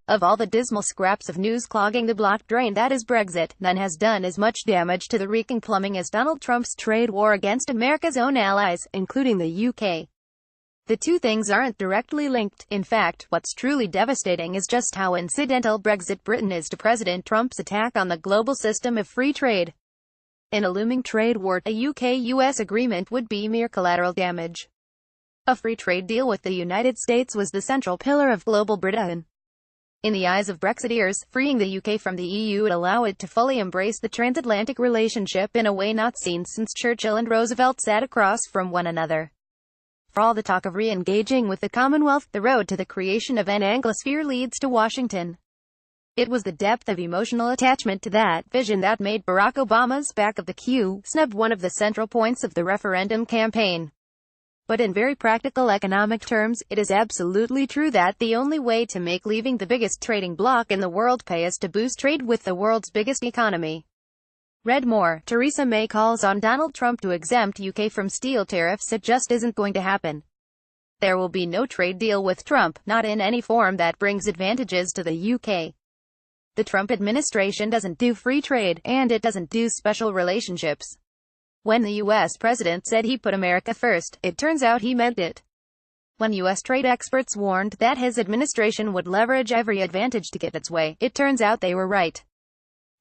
Of all the dismal scraps of news clogging the blocked drain that is Brexit, none has done as much damage to the reeking plumbing as Donald Trump's trade war against America's own allies, including the UK. The two things aren't directly linked. In fact, what's truly devastating is just how incidental Brexit Britain is to President Trump's attack on the global system of free trade. In a looming trade war, a UK-US agreement would be mere collateral damage. A free trade deal with the United States was the central pillar of global Britain. In the eyes of Brexiteers, freeing the UK from the EU would allow it to fully embrace the transatlantic relationship in a way not seen since Churchill and Roosevelt sat across from one another. For all the talk of re-engaging with the Commonwealth, the road to the creation of an Anglosphere leads to Washington. It was the depth of emotional attachment to that vision that made Barack Obama's back of the queue snub one of the central points of the referendum campaign. But in very practical economic terms, it is absolutely true that the only way to make leaving the biggest trading bloc in the world pay is to boost trade with the world's biggest economy. Read more. Theresa May calls on Donald Trump to exempt UK from steel tariffs. It just isn't going to happen. There will be no trade deal with Trump, not in any form that brings advantages to the UK. The Trump administration doesn't do free trade, and it doesn't do special relationships. When the U.S. president said he put America first, it turns out he meant it. When U.S. trade experts warned that his administration would leverage every advantage to get its way, it turns out they were right.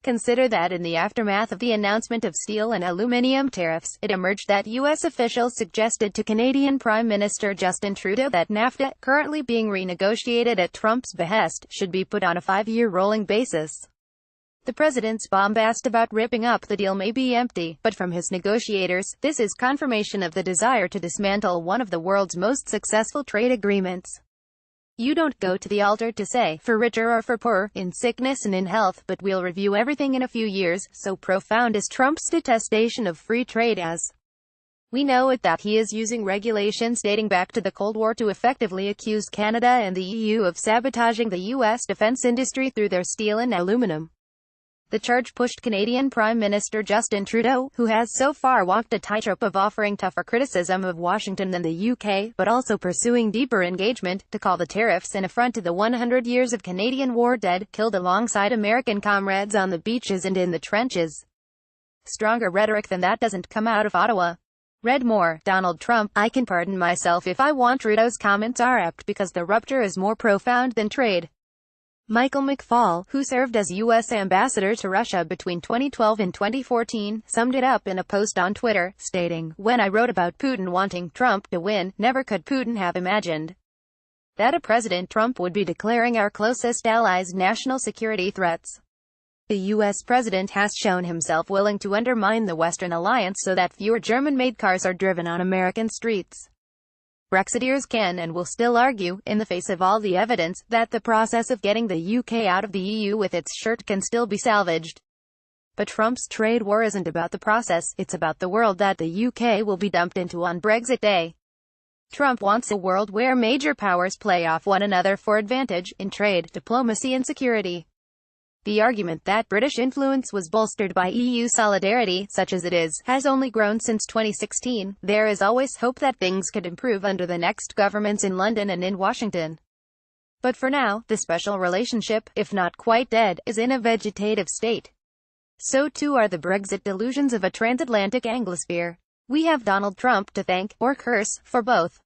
Consider that in the aftermath of the announcement of steel and aluminum tariffs, it emerged that U.S. officials suggested to Canadian Prime Minister Justin Trudeau that NAFTA, currently being renegotiated at Trump's behest, should be put on a 5-year rolling basis. The president's bombast about ripping up the deal may be empty, but from his negotiators, this is confirmation of the desire to dismantle one of the world's most successful trade agreements. You don't go to the altar to say, for richer or for poorer, in sickness and in health, but we'll review everything in a few years. So profound is Trump's detestation of free trade as we know it that he is using regulations dating back to the Cold War to effectively accuse Canada and the EU of sabotaging the U.S. defense industry through their steel and aluminum. The charge pushed Canadian Prime Minister Justin Trudeau, who has so far walked a tightrope of offering tougher criticism of Washington than the UK, but also pursuing deeper engagement, to call the tariffs an affront to the 100 years of Canadian war dead, killed alongside American comrades on the beaches and in the trenches. Stronger rhetoric than that doesn't come out of Ottawa. Read more. Donald Trump, I can pardon myself if I want. Trudeau's comments are apt because the rupture is more profound than trade. Michael McFaul, who served as U.S. ambassador to Russia between 2012 and 2014, summed it up in a post on Twitter, stating, "When I wrote about Putin wanting Trump to win, never could Putin have imagined that a President Trump would be declaring our closest allies national security threats. The U.S. president has shown himself willing to undermine the Western alliance so that fewer German-made cars are driven on American streets. Brexiteers can and will still argue, in the face of all the evidence, that the process of getting the UK out of the EU with its shirt can still be salvaged. But Trump's trade war isn't about the process, it's about the world that the UK will be dumped into on Brexit Day. Trump wants a world where major powers play off one another for advantage, in trade, diplomacy and security. The argument that British influence was bolstered by EU solidarity, such as it is, has only grown since 2016. There is always hope that things could improve under the next governments in London and in Washington. But for now, the special relationship, if not quite dead, is in a vegetative state. So too are the Brexit delusions of a transatlantic Anglosphere. We have Donald Trump to thank, or curse, for both.